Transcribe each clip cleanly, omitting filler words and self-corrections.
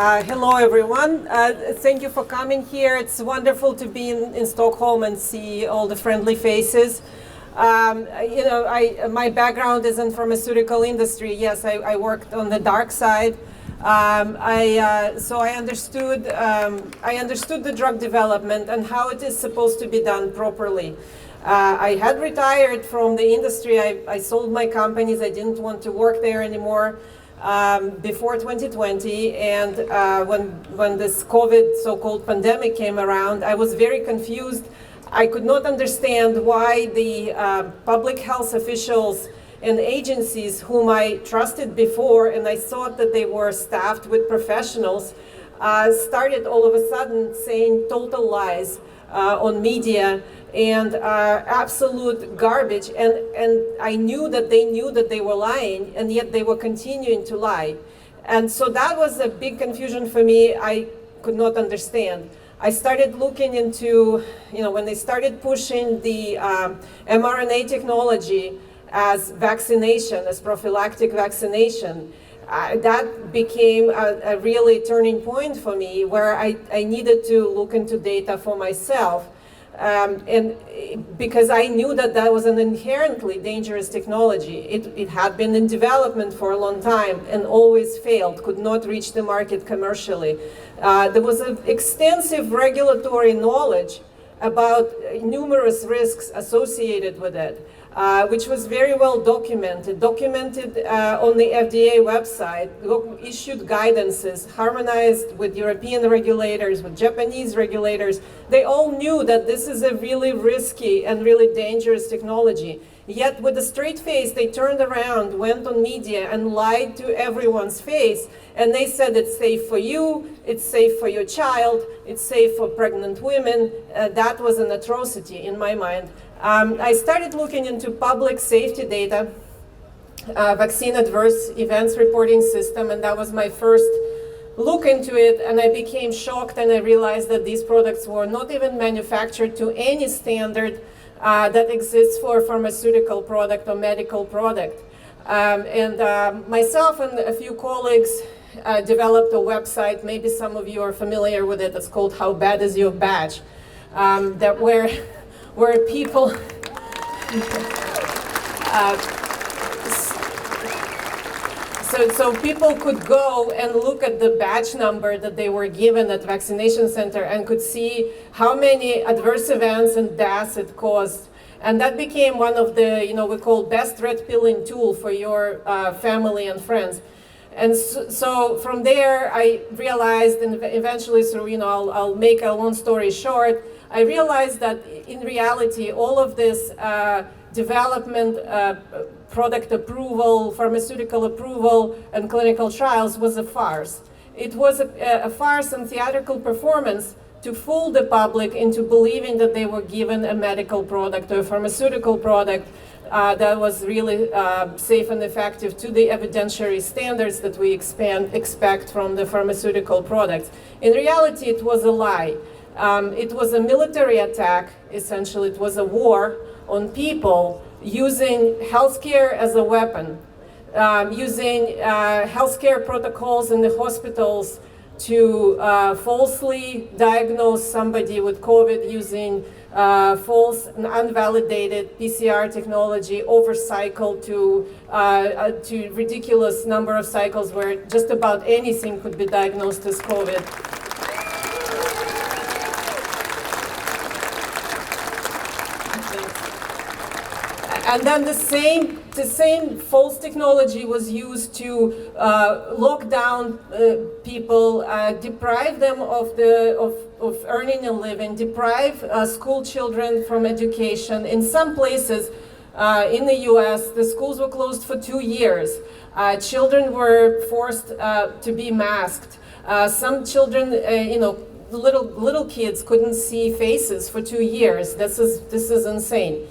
Hello, everyone. Thank you for coming here. It's wonderful to be in Stockholm and see all the friendly faces. My background is in pharmaceutical industry. Yes, I worked on the dark side. So I understood the drug development and how it is supposed to be done properly. I had retired from the industry. I sold my companies. I didn't want to work there anymore. Before 2020, and when this COVID so-called pandemic came around, I was very confused. I could not understand why the public health officials and agencies whom I trusted before, and I thought that they were staffed with professionals, started all of a sudden saying total lies on media and absolute garbage, and I knew that they were lying, and yet they were continuing to lie. And so that was a big confusion for me. I could not understand. I started looking into, when they started pushing the mRNA technology as vaccination, as prophylactic vaccination, that became a really turning point for me, where I needed to look into data for myself. And because I knew that that was an inherently dangerous technology. It had been in development for a long time and always failed, could not reach the market commercially. There was an extensive regulatory knowledge about numerous risks associated with it, which was very well documented on the FDA website, issued guidances, harmonized with European regulators, with Japanese regulators. They all knew that this is a really risky and really dangerous technology. Yet with a straight face, they turned around, went on media and lied to everyone's face. And they said it's safe for you, it's safe for your child, it's safe for pregnant women. That was an atrocity in my mind. I started looking into public safety data, vaccine adverse events reporting system, and that was my first look into it, and I became shocked, and I realized that these products were not even manufactured to any standard that exists for a pharmaceutical product or medical product. Myself and a few colleagues developed a website. Maybe some of you are familiar with it. It's called How Bad Is Your Badge? Where people so people could go and look at the badge number that they were given at vaccination center and could see how many adverse events and deaths it caused. And that became one of the, we call best red pilling tool for your family and friends. And so from there, I realized, and eventually through, I'll make a long story short, I realized that in reality, all of this development, product approval, pharmaceutical approval, and clinical trials was a farce. It was a farce and theatrical performance to fool the public into believing that they were given a medical product or a pharmaceutical product that was really safe and effective to the evidentiary standards that we expect from the pharmaceutical products. In reality, it was a lie. It was a military attack, essentially. It was a war on people using healthcare as a weapon, using healthcare protocols in the hospitals to falsely diagnose somebody with COVID using false and unvalidated PCR technology over cycle to ridiculous number of cycles where just about anything could be diagnosed as COVID. And then the same false technology was used to lock down people, deprive them of earning a living, deprive school children from education. In some places in the US, the schools were closed for 2 years. Children were forced to be masked. Some children, little kids couldn't see faces for 2 years. This is insane.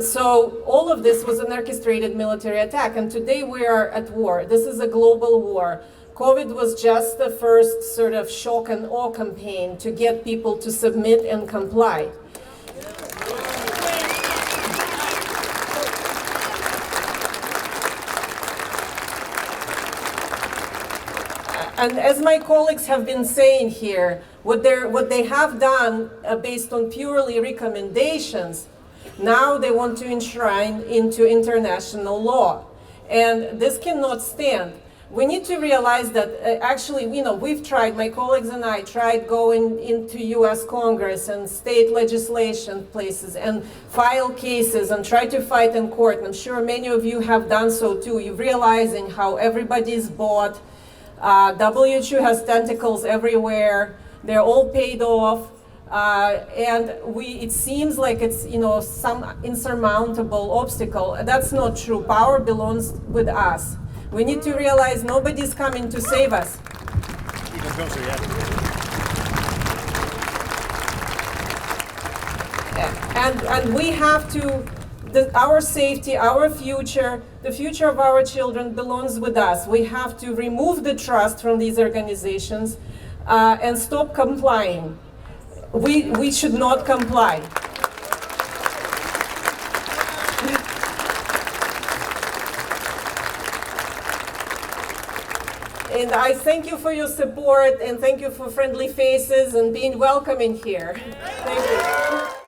So all of this was an orchestrated military attack, and today we are at war. This is a global war. COVID was just the first sort of shock and awe campaign to get people to submit and comply. And as my colleagues have been saying here, what they have done based on purely recommendations, now they want to enshrine into international law. And this cannot stand. We need to realize that actually, we've tried, my colleagues and I tried going into US Congress and state legislation places and file cases and try to fight in court. And I'm sure many of you have done so too. You're realizing how everybody is bought. WHO has tentacles everywhere. They're all paid off. And it seems like it's, some insurmountable obstacle. That's not true. Power belongs with us. We need to realize nobody's coming to save us. And we have to, our safety, our future, the future of our children belongs with us. We have to remove the trust from these organizations and stop complying. We should not comply. And I thank you for your support and thank you for friendly faces and being welcoming here. Thank you.